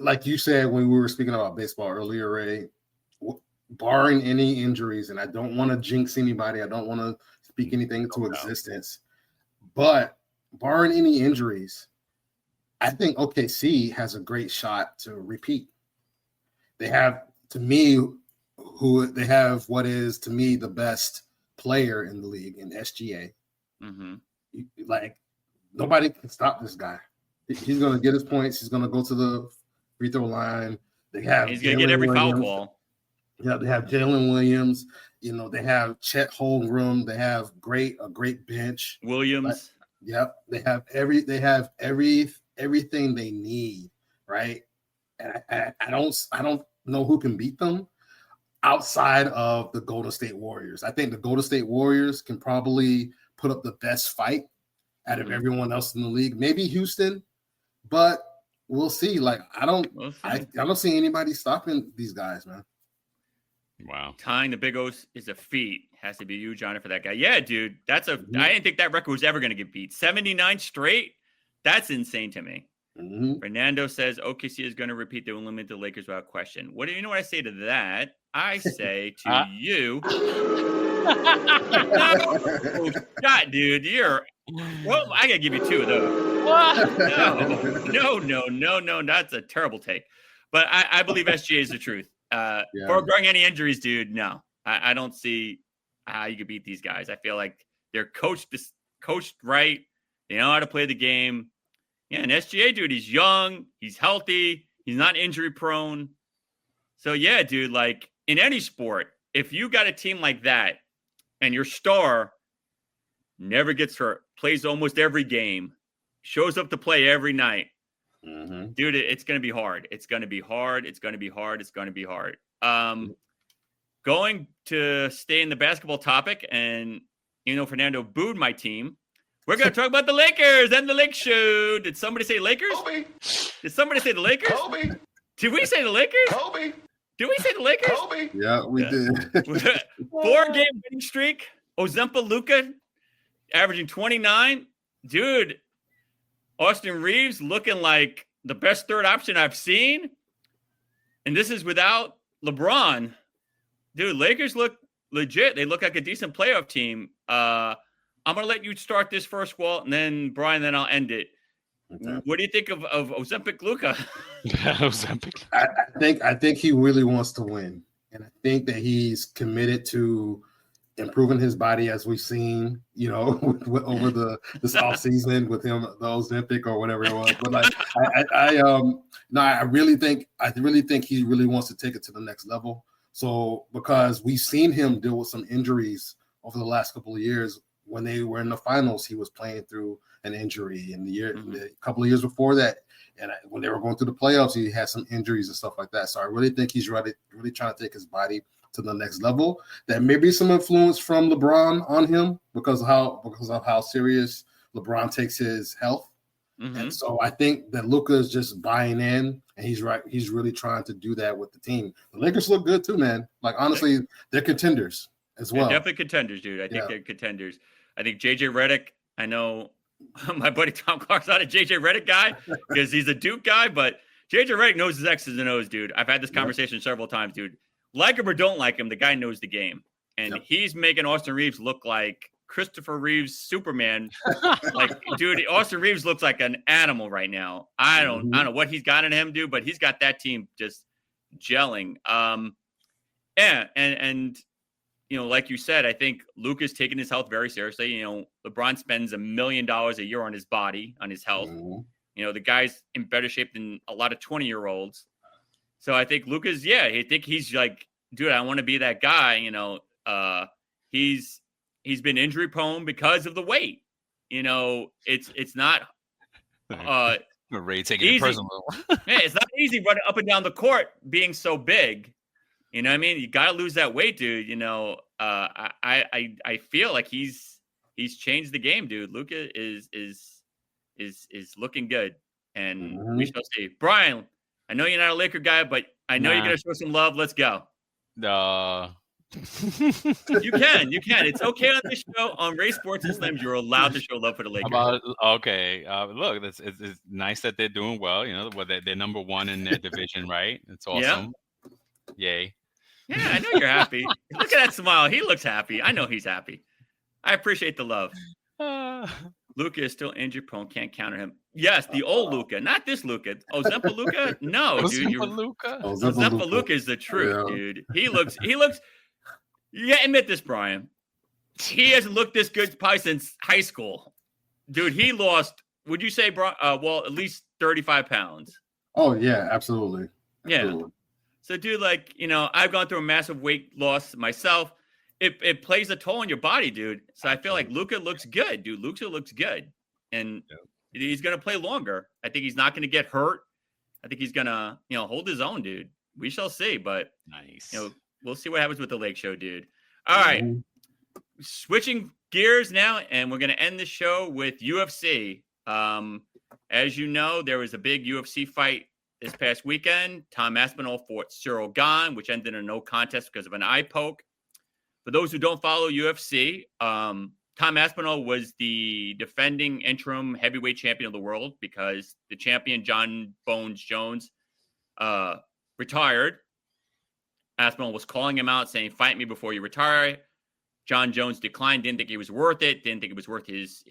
like you said when we were speaking about baseball earlier, Ray, barring any injuries, and I don't want to jinx anybody, I don't want to speak anything into existence, but barring any injuries, I think OKC has a great shot to repeat. They have, to me, what is to me the best player in the league in SGA. Mm-hmm. Like, nobody can stop this guy. He's going to get his points. He's going to go to the free throw line. He's going to get every foul call. Yeah, they have Jalen Williams. You know, they have Chet Holmgren. They have a great bench. Williams. Yep, they have everything they need, right? And I don't know who can beat them outside of the Golden State Warriors. I think the Golden State Warriors can probably put up the best fight out of everyone else in the league. Maybe Houston, but we'll see. Like, I don't see anybody stopping these guys, man. Wow. Tying the Big O's is a feat. Has to be huge honor for that guy. Yeah, dude. I didn't think that record was ever going to get beat. 79 straight? That's insane to me. Mm-hmm. Fernando says OKC is going to repeat. They will eliminate the Lakers without question. What do you know what I say to that? I say to you. No, God, dude. Well, I got to give you two of those. No. That's a terrible take. But I believe SGA is the truth. Foregoing any injuries, dude, no. I don't see how you could beat these guys. I feel like they're coached right. They know how to play the game. Yeah, and SGA, dude, he's young. He's healthy. He's not injury prone. So, yeah, dude, like in any sport, if you got a team like that and your star never gets hurt, plays almost every game, shows up to play every night, dude, it's going to be hard. It's going to be hard. It's going to be hard. It's going to be hard. Going to stay in the basketball topic, and, Fernando booed my team. We're going to talk about the Lakers and the Lake Show. Did somebody say Lakers? Kobe. Did somebody say the Lakers? Kobe. Did we say the Lakers? Kobe. Did we say the Lakers? Kobe. Yeah, we did. 4-game winning streak. Ozempa Luka averaging 29. Dude, Austin Reeves looking like the best third option I've seen. And this is without LeBron. Dude, Lakers look legit. They look like a decent playoff team. I'm going to let you start this first, Walt, and then Brian, then I'll end it. Okay. What do you think of Ozempic Luka? Ozempic. I think he really wants to win. And I think that he's committed to improving his body, as we've seen, over this offseason with him, the Ozempic or whatever it was. But like, I really think he really wants to take it to the next level. So because we've seen him deal with some injuries over the last couple of years. When they were in the finals, he was playing through an injury. In the couple of years before that, and when they were going through the playoffs, he had some injuries and stuff like that. So I really think he's really trying to take his body to the next level. There may be some influence from LeBron on him because of how serious LeBron takes his health. And so I think that Luka is just buying in, and he's right. He's really trying to do that with the team. The Lakers look good too, man. Like, honestly, they're contenders as well. They're definitely contenders, dude. I think they're contenders. I think JJ Redick, I know my buddy Tom Clark's not a JJ Redick guy because he's a Duke guy, but JJ Redick knows his X's and O's, dude. I've had this conversation several times, dude. Like him or don't like him, the guy knows the game. And he's making Austin Reeves look like Christopher Reeve's Superman. Like, dude, Austin Reeves looks like an animal right now. I don't know what he's got in him, dude, but he's got that team just gelling. And like you said, I think Luka's taking his health very seriously. LeBron spends $1 million a year on his body, on his health. The guy's in better shape than a lot of 20-year-olds. So I think Luka's, I think he's like, dude, I want to be that guy. He's been injury prone because of the weight. It's not Ray taking easy. it personal. It's not easy running up and down the court being so big. You know what I mean? You got to lose that weight, dude. I feel like he's changed the game, dude. Luka is looking good, and we shall see. Brian, I know you're not a Laker guy, but I know you're gonna show some love. Let's go. You can. It's okay on this show. On Ray Sports and Slims, you're allowed to show love for the Lakers. Okay. Look, it's nice that they're doing well. You know, they're number one in their division, right? It's awesome. Yay. Yeah, I know you're happy. Look at that smile. He looks happy. I know he's happy. I appreciate the love. Luka is still injury prone. Can't counter him. Yes, the old Luka, not this Luka. Ozempa Luka? No, dude. Ozempa Luka is the truth, dude. He looks. You admit this, Brian. He hasn't looked this good probably since high school. Dude, he lost, would you say, well, at least 35 pounds. Oh, yeah, absolutely. Yeah. So, dude, like, I've gone through a massive weight loss myself. It plays a toll on your body, dude. So I feel like Luka looks good, dude. Luka looks good. And he's going to play longer. I think he's not going to get hurt. I think he's going to, hold his own, dude. We shall see. But, nice. We'll see what happens with the Lake Show, dude. All right. Switching gears now, and we're going to end the show with UFC. As you know, there was a big UFC fight this past weekend. Tom Aspinall fought Cyril Gane, which ended in a no contest because of an eye poke. For those who don't follow UFC, Tom Aspinall was the defending interim heavyweight champion of the world because the champion, John Bones Jones, retired. Aspinall was calling him out, saying, "Fight me before you retire." John Jones declined, didn't think he was worth it, didn't think it was worth his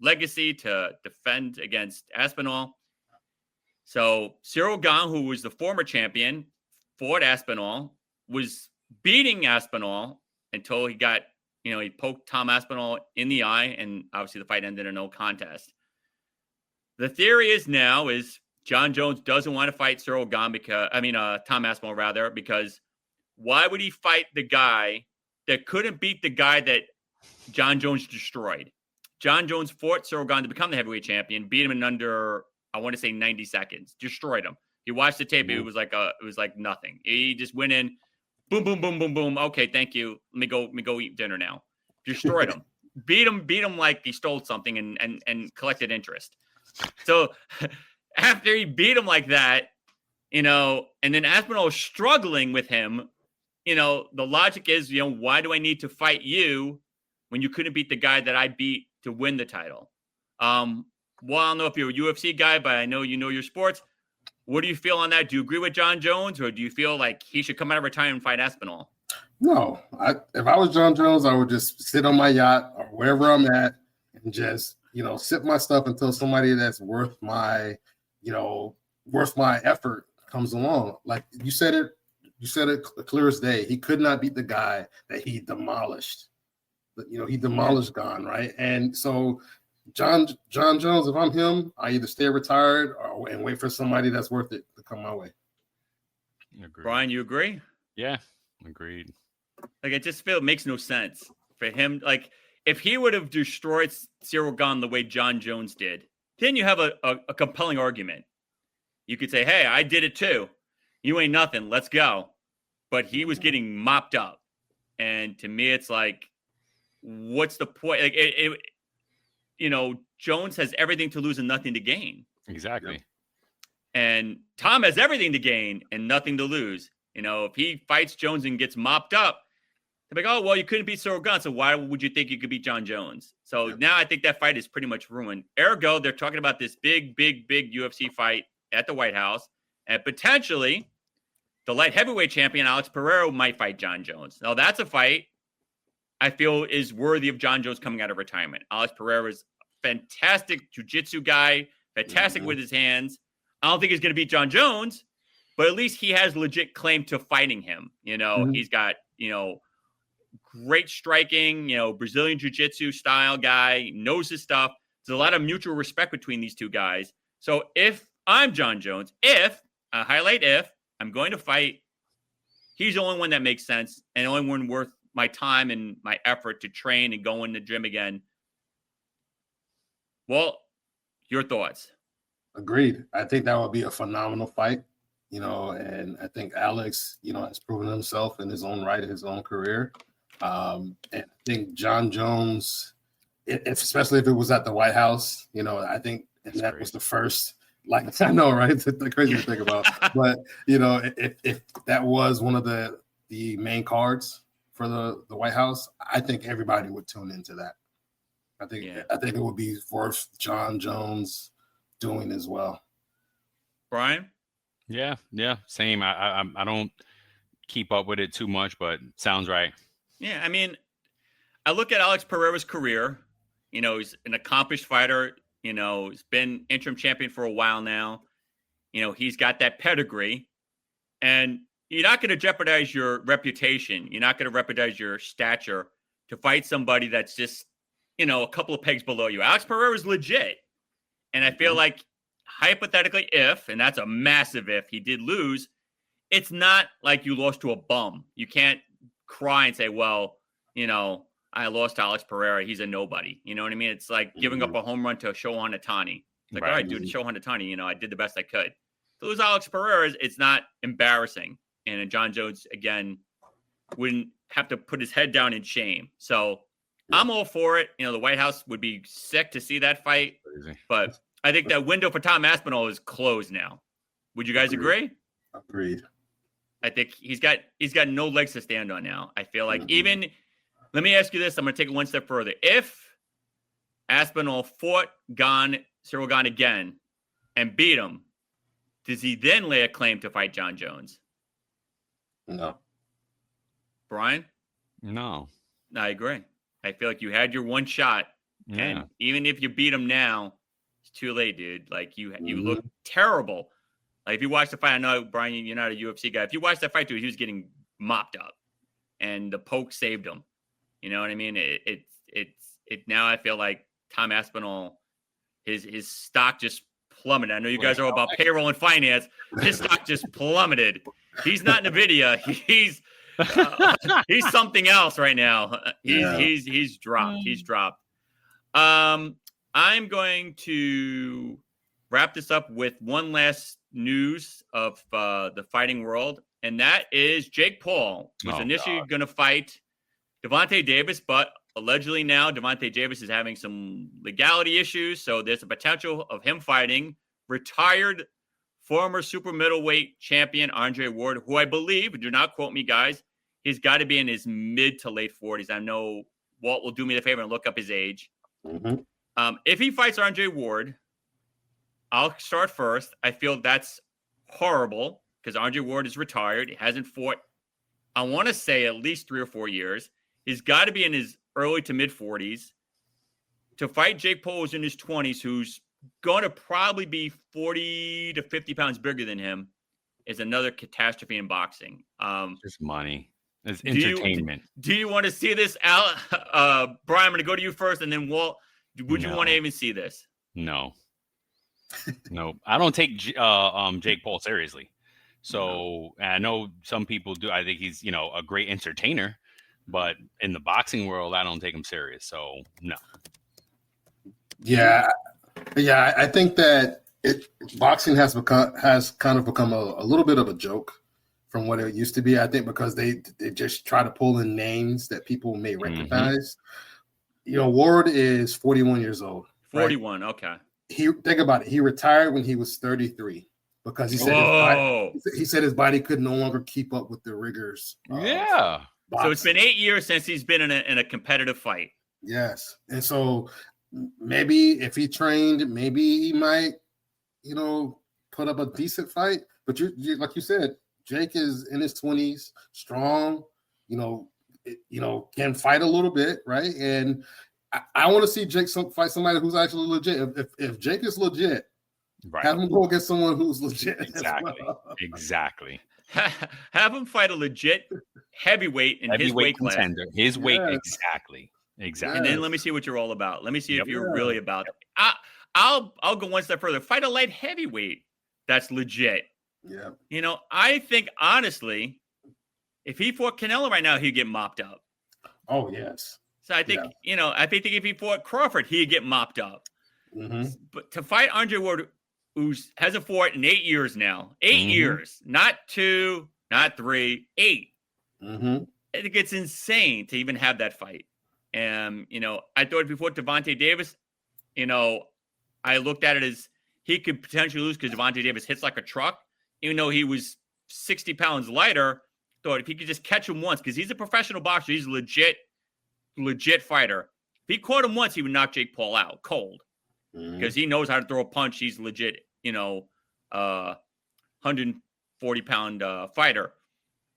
legacy to defend against Aspinall. So Cyril Gane, who was the former champion, fought Aspinall, was beating Aspinall until he got, he poked Tom Aspinall in the eye, and obviously the fight ended in a no contest. The theory is John Jones doesn't want to fight Cyril Gane Tom Aspinall rather, because why would he fight the guy that couldn't beat the guy that John Jones destroyed? John Jones fought Cyril Gane to become the heavyweight champion, beat him in under, I want to say 90 seconds, destroyed him. You watched the tape, it was like nothing. He just went in, boom, boom, boom, boom, boom. Okay, thank you. Let me go eat dinner now. Destroyed him. Beat him like he stole something and collected interest. So after he beat him like that, and then Aspinall was struggling with him, the logic is, why do I need to fight you when you couldn't beat the guy that I beat to win the title? Well, I don't know if you're a UFC guy, but I know you know your sports. What do you feel on that? Do you agree with John Jones, or do you feel like he should come out of retirement and fight Aspinall? No. If I was John Jones, I would just sit on my yacht or wherever I'm at and just, sip my stuff until somebody that's worth my effort comes along. Like you said it clear as day. He could not beat the guy that he demolished. He demolished Gane, right? And so John Jones, if I'm him, I either stay retired and wait for somebody that's worth it to come my way. Agreed. Brian, you agree? Yeah, agreed. Like, I just feel it makes no sense for him. Like, if he would have destroyed Cyril Gane the way John Jones did, then you have a compelling argument. You could say, hey, I did it too. You ain't nothing. Let's go. But he was getting mopped up. And to me, it's like, what's the point? Like, Jones has everything to lose and nothing to gain. Exactly. And Tom has everything to gain and nothing to lose. If he fights Jones and gets mopped up, they're like, oh, well, you couldn't beat Cyril Gane, so why would you think you could beat John Jones? So now I think that fight is pretty much ruined. Ergo, they're talking about this big, big, big UFC fight at the White House, and potentially the light heavyweight champion, Alex Pereira, might fight John Jones. Now, that's a fight I feel is worthy of John Jones coming out of retirement. Alex Pereira is a fantastic jiu-jitsu guy, fantastic with his hands. I don't think he's going to beat John Jones, but at least he has legit claim to fighting him. He's got, great striking, Brazilian jiu-jitsu style guy, knows his stuff. There's a lot of mutual respect between these two guys. So if I'm John Jones, if I'm going to fight, he's the only one that makes sense and the only one worth my time and my effort to train and go in the gym again. Well, your thoughts? Agreed. I think that would be a phenomenal fight, and I think Alex, has proven himself in his own right, in his own career. And I think John Jones, especially if it was at the White House, I think that was the first, like, I know, right? It's the crazy to think about. But, if that was one of the, the main cards for the White House, I think everybody would tune into that. I think it would be worth John Jones doing as well. Brian? Yeah, same. I don't keep up with it too much, but sounds right. Yeah, I mean, I look at Alex Pereira's career. He's an accomplished fighter. He's been interim champion for a while now. He's got that pedigree, and you're not going to jeopardize your reputation. You're not going to jeopardize your stature to fight somebody that's just, a couple of pegs below you. Alex Pereira is legit. And I feel like hypothetically, and that's a massive if, he did lose, it's not like you lost to a bum. You can't cry and say, well, I lost to Alex Pereira. He's a nobody. You know what I mean? It's like giving up a home run to Shohei Ohtani. It's like, all right, dude, Shohei Ohtani, I did the best I could. To lose Alex Pereira, it's not embarrassing. And John Jones, again, wouldn't have to put his head down in shame. So I'm all for it. The White House would be sick to see that fight. Crazy. But I think that window for Tom Aspinall is closed now. Would you guys agree? Agreed. I think he's got no legs to stand on now. I feel like even – let me ask you this. I'm going to take it one step further. If Aspinall fought Cyril Gane again and beat him, does he then lay a claim to fight John Jones? No. Brian? No. I agree. I feel like you had your one shot, and even if you beat him now, it's too late, dude. Like you look terrible. Like if you watch the fight, I know Brian, you're not a UFC guy. If you watch that fight, dude, he was getting mopped up, and the poke saved him. You know what I mean? It now I feel like Tom Aspinall, his stock just plummeted. I know you guys are all about payroll and finance. His stock just plummeted. He's not NVIDIA. He's something else right now. He's dropped. He's dropped. I'm going to wrap this up with one last news of the fighting world, and that is Jake Paul was initially going to fight Devontae Davis, but allegedly now Devontae Davis is having some legality issues, so there's a potential of him fighting retired former super middleweight champion Andre Ward, who I believe, do not quote me, guys, he's got to be in his mid to late 40s. I know Walt will do me the favor and look up his age. If he fights Andre Ward, I'll start first. I feel that's horrible because Andre Ward is retired. He hasn't fought, I want to say, at least 3 or 4 years. He's got to be in his early to mid 40s. To fight Jake Paul, who's in his 20s, who's going to probably be 40 to 50 pounds bigger than him, is another catastrophe in boxing. It's money. It's entertainment. Do you want to see this, Al? Brian, I'm going to go to you first, and then Walt. Would you want to even see this? No. No, I don't take Jake Paul seriously. So I know some people do. I think he's, a great entertainer, but in the boxing world, I don't take him serious. So no. Yeah. I think that boxing has kind of become a little bit of a joke from what it used to be. I think because they just try to pull in names that people may recognize. Ward is 41 years old. 41, right? Okay. Think about it. He retired when he was 33 because he said his body could no longer keep up with the rigors. Yeah. So it's been 8 years since he's been in a competitive fight. Yes. And so maybe if he trained, maybe he might, put up a decent fight. But you like you said, Jake is in his 20s, strong, can fight a little bit, right? And I want to see Jake fight somebody who's actually legit. If Jake is legit, right, have him go against someone who's legit. Exactly. Well. Exactly. Have him fight a legit heavyweight in his weight contender. Class. His weight, exactly. And then let me see what you're all about. Let me see if you're really about it. I'll go one step further. Fight a light heavyweight that's legit. Yeah. I think honestly, if he fought Canelo right now, he'd get mopped up. Oh yes. So I think I think if he fought Crawford, he'd get mopped up. But to fight Andre Ward, who hasn't fought in 8 years now, 8 years, not 2, not 3, 8. I think it's insane to even have that fight. And I thought if he fought Devontae Davis, I looked at it as he could potentially lose because Devontae Davis hits like a truck. Even though he was 60 pounds lighter, thought if he could just catch him once, because he's a professional boxer, he's a legit fighter. If he caught him once, he would knock Jake Paul out cold, because he knows how to throw a punch. He's legit, 140-pound fighter.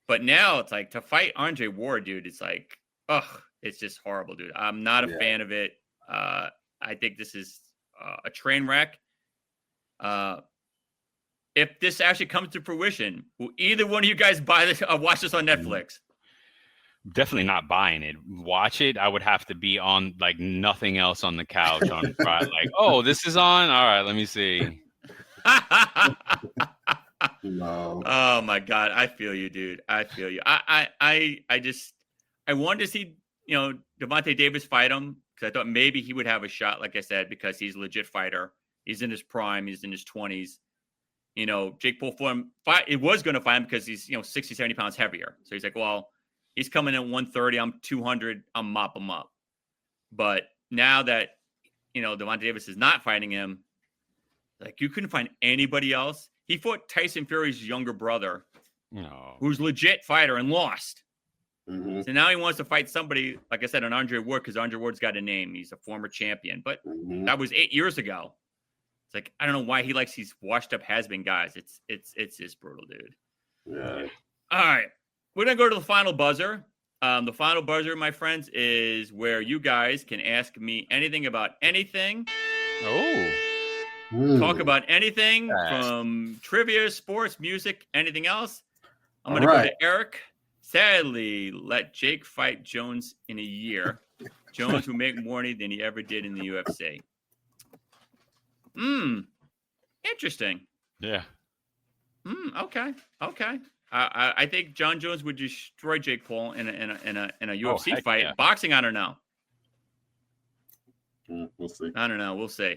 But now it's like to fight Andre Ward, dude. It's like, it's just horrible, dude. I'm not a fan of it. I think this is a train wreck. If this actually comes to fruition, will either one of you guys buy this? Watch this on Netflix? Definitely not buying it. Watch it. I would have to be on like nothing else on the couch on Friday. Like, oh, this is on. All right, let me see. No. Oh my God, I feel you, dude. I feel you. I wanted to see Devontae Davis fight him, because I thought maybe he would have a shot. Like I said, because he's a legit fighter. He's in his prime. He's in his 20s. Jake Paul it was going to fight him because he's 60, 70 pounds heavier. So he's like, well, he's coming in 130. I'm 200. I'm mop him up. But now that Devontae Davis is not fighting him, like, you couldn't find anybody else. He fought Tyson Fury's younger brother, who's legit fighter, and lost. Mm-hmm. So now he wants to fight somebody, like I said, an Andre Ward, because Andre Ward's got a name. He's a former champion, but that was 8 years ago. It's like, I don't know why he likes these washed up has-been guys. It's just brutal, dude. Yeah. All right, we're gonna go to the final buzzer. The final buzzer, my friends, is where you guys can ask me anything about anything. Talk about anything from trivia, sports, music, anything else. I'm going to go to Eric. Sadly, let Jake fight Jones in a year. Jones will make more money than he ever did in the UFC. Interesting. Yeah. Okay. I think John Jones would destroy Jake Paul in a UFC fight. Yeah. Boxing, I don't know. We'll see. I don't know. We'll see.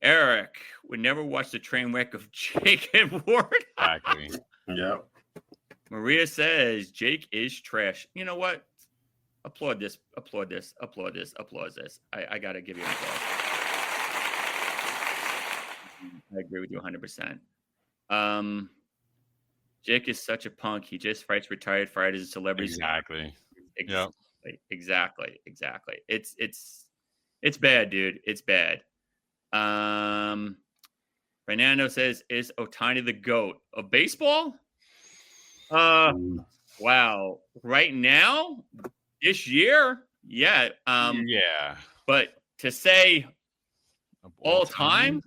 Eric would never watch the train wreck of Jake and Ward. Exactly. Yeah. Maria says Jake is trash. You know what? Applaud this. I gotta give you an applause. I agree with you 100%. Jake is such a punk. He just fights retired fighters and celebrities. Exactly. Exactly. It's bad, dude. It's bad. Fernando says, is Otani the GOAT of baseball? Wow. Right now, this year, yeah. But to say all time,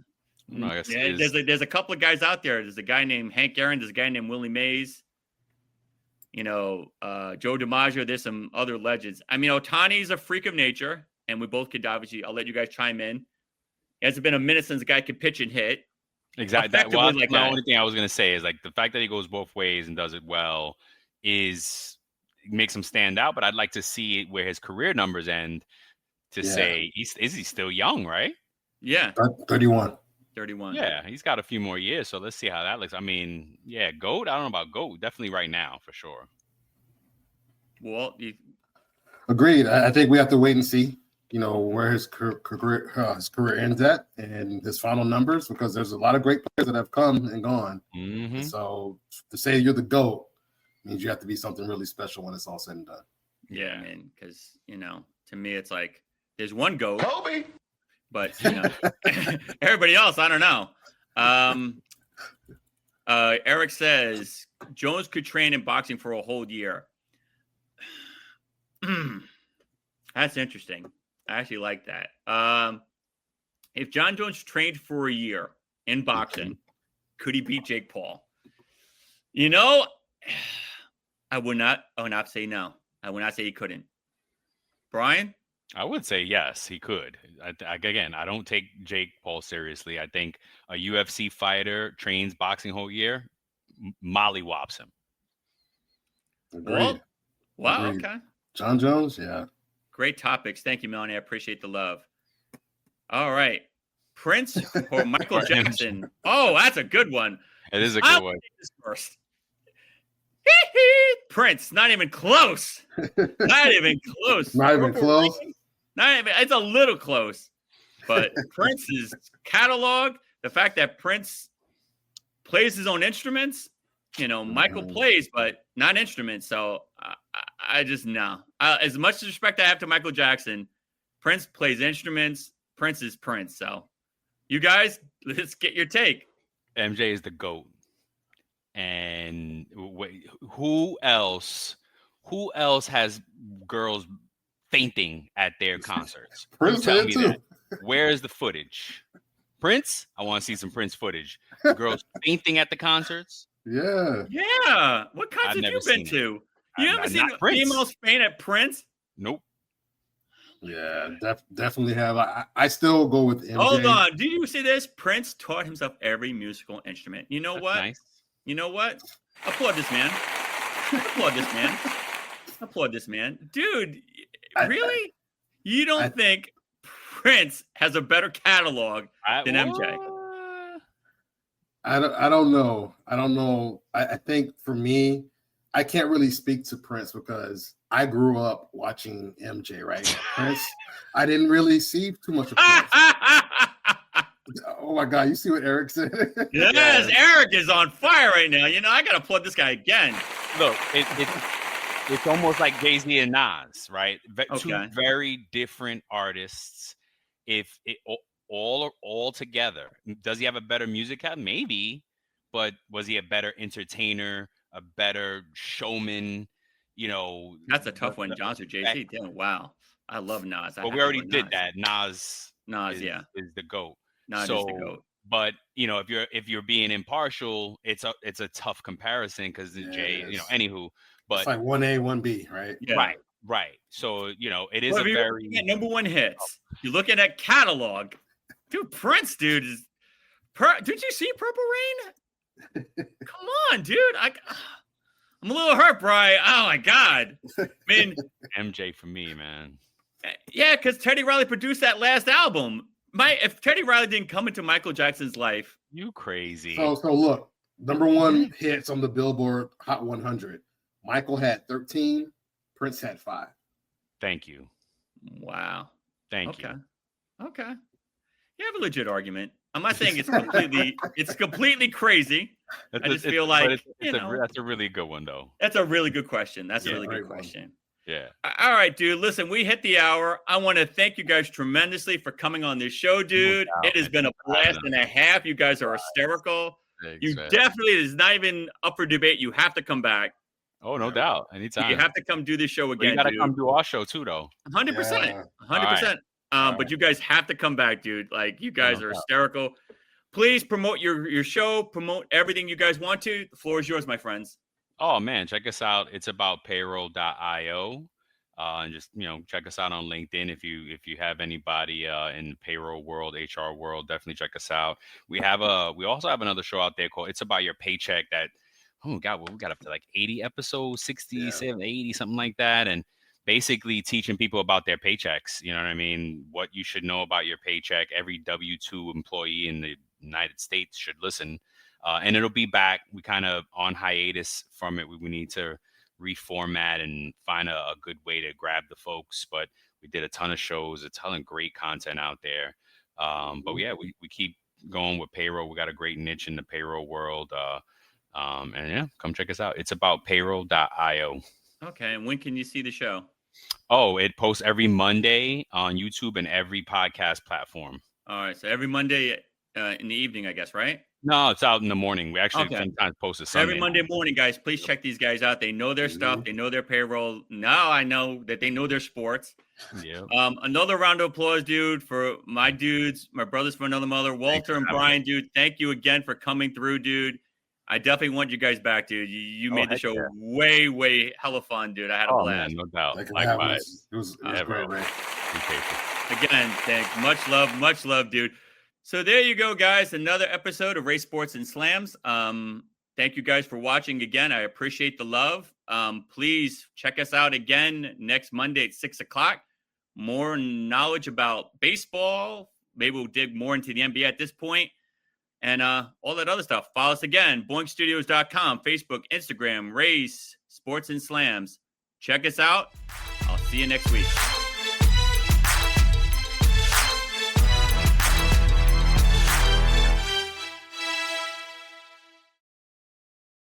there's a couple of guys out there. There's a guy named Hank Aaron. There's a guy named Willie Mays. Joe DiMaggio. There's some other legends. I mean, Otani's a freak of nature, and we both could obviously. I'll let you guys chime in. It hasn't been a minute since the guy could pitch and hit. Exactly. The only thing I was going to say is, like, the fact that he goes both ways and does it well makes him stand out. But I'd like to see where his career numbers end to say, is he still young, right? Yeah. 31. Yeah, he's got a few more years. So let's see how that looks. I mean, yeah, GOAT. I don't know about GOAT. Definitely right now, for sure. Walt, Agreed. I think we have to wait and see, where his career ends at and his final numbers, because there's a lot of great players that have come and gone. Mm-hmm. So to say you're the GOAT means you have to be something really special when it's all said and done. Yeah, I mean, because, to me, it's like there's one GOAT. Kobe. But, everybody else, I don't know. Eric says Jones could train in boxing for a whole year. That's interesting. I actually like that. If John Jones trained for a year in boxing, could he beat Jake Paul? I would not say no. I would not say he couldn't. Brian? I would say yes, he could. Again, I don't take Jake Paul seriously. I think a UFC fighter trains boxing whole year, mollywops him. Agreed. Wow, Agreed. okay. John Jones, yeah. Great topics. Thank you, Melanie. I appreciate the love. All right. Prince or Michael Jackson? Oh, that's a good one. It is a good one. First. Prince, not even close. Not even close. Not even close. It's a little close. But Prince's catalog, the fact that Prince plays his own instruments, Michael plays, but not instruments. So I just no. As much respect I have to Michael Jackson, Prince plays instruments. Prince is Prince. So you guys, let's get your take. MJ is the GOAT. And who else has girls fainting at their concerts? Prince Tell did me too. that. Where is the footage? Prince? I want to see some Prince footage. The girls fainting at the concerts? Yeah. Yeah. What concert have you been to? You haven't seen females faint at Prince? Nope. Yeah, definitely have. I still go with MJ. Hold on. Do you see this? Prince taught himself every musical instrument. You know what? Nice. You know what? Applaud this man. Applaud this man. Dude, really? You don't think Prince has a better catalog than MJ? I don't know. I think for me, I can't really speak to Prince because I grew up watching MJ, right? Prince, I didn't really see too much of Prince. Oh my God, you see what Eric said? Yes, Eric is on fire right now. I got to applaud this guy again. Look, it's almost like Jay-Z and Nas, right? Two very different artists. If it all together, does he have a better music catalog? Maybe, but was he a better entertainer, a better showman? That's a tough one, Johnson or Jay-Z. Damn, wow, I love Nas. But we already did that. Nas is the GOAT. Nas is the GOAT. But if you're being impartial, it's a tough comparison because Jay, anywho. But it's like 1A, 1B, right? Yeah. Right. So it is looking at number one hits. You're looking at catalog, dude. Prince, dude, did you see Purple Rain? Come on, dude. I'm a little hurt, Brian. Oh my God. I mean, MJ for me, man. Yeah, because Teddy Riley produced that last album. If Teddy Riley didn't come into Michael Jackson's life, you crazy. So look, number one hits on the Billboard Hot 100. Michael had 13. Prince had 5. Thank you. Wow. Thank you. Okay. You have a legit argument. I'm not saying it's completely crazy. I just feel like that's a really good one, though. That's a really good question. That's a really good question. Yeah. All right, dude. Listen, we hit the hour. I want to thank you guys tremendously for coming on this show, dude. It has been a blast and a half. You guys are hysterical. Thanks, you man. definitely, it's not even up for debate. You have to come back. Oh, no doubt. Anytime. You have to come do this show again. You got to come do our show too, though. 100%. 100%. But you guys have to come back, dude. Like, you guys are hysterical. Please promote your show. Promote everything you guys want to. The floor is yours, my friends. Oh, man. Check us out. It's about payroll.io. And just, check us out on LinkedIn. If you have anybody in the payroll world, HR world, definitely check us out. We also have another show out there called It's About Your Paycheck that, oh my God, we got up to like 80 episodes, 60, 70, 80, something like that. And basically teaching people about their paychecks. You know what I mean? What you should know about your paycheck. Every W-2 employee in the United States should listen. And it'll be back. We kind of on hiatus from it. We need to reformat and find a good way to grab the folks. But we did a ton of shows, a ton of great content out there. But yeah, we keep going with payroll. We got a great niche in the payroll world. And yeah, come check us out. It's about payroll.io. Okay. And when can you see the show? Oh, it posts every Monday on YouTube and every podcast platform. All right. So every Monday in the evening, I guess, right? No, it's out in the morning. We actually sometimes post it Sunday. Every Monday morning, guys, please check these guys out. They know their stuff. They know their payroll. Now I know that they know their sports. Yeah. Another round of applause, dude, for my dudes, my brothers from another mother, Walter and Brian, dude. Thank you again for coming through, dude. I definitely want you guys back, dude. You made the show way hella fun, dude. I had a blast. Man, no doubt. Likewise. It was great, man. Again, much love, dude. So there you go, guys. Another episode of Race Sports and Slams. Thank you guys for watching again. I appreciate the love. Please check us out again next Monday at 6:00. More knowledge about baseball. Maybe we'll dig more into the NBA at this point. And all that other stuff. Follow us again, boinkstudios.com, Facebook, Instagram, Race, Sports and Slams. Check us out. I'll see you next week.